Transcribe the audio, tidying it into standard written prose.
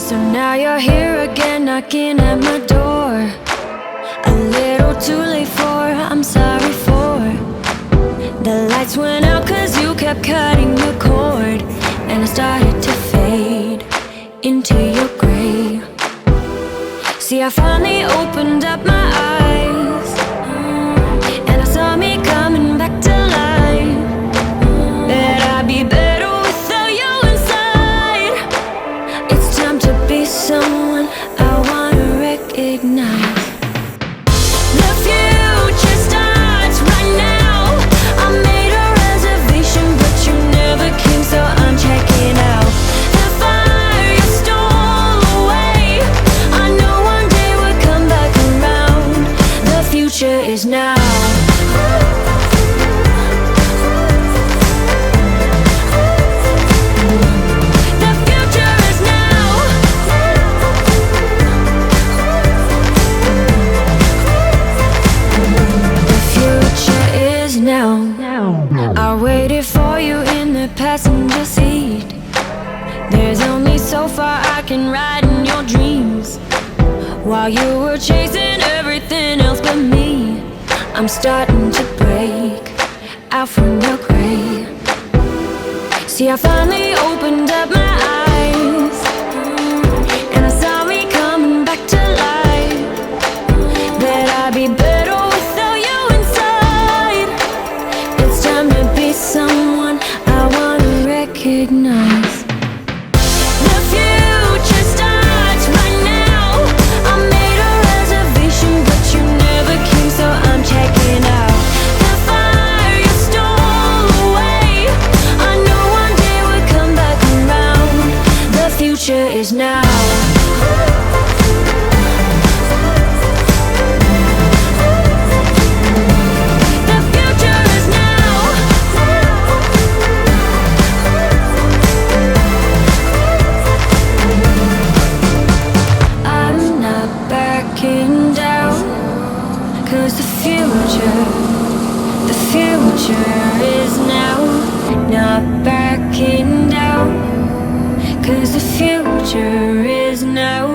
So now you're here again, knocking at my door. A little too late for, I'm sorry for. The lights went out cause you kept cutting the cord, and I started to fade into your gray. See, I finally opened up my eyes, and I saw me coming back to life. That I'd be better without you inside. It's time to be someone I wanna recognize. The future starts right now. I made a reservation, but you never came, so I'm checking out. The fire you stole away, I know one day we'll come back around. The future is now. I waited for you in the passenger seat. There's only so far I can ride in your dreams. While you were chasing everything else but me, I'm starting to break out from your gray. See, I finally opened up my eyes, and I saw me coming back to life. That I'd be better without you inside. It's time to be someone I wanna recognize. The future starts right now. I made a reservation, but you never came, so I'm checking out. The fire you stole away, I know one day we'll come back around. The future is now. Cause the future is now. Not backing down. Cause the future is now.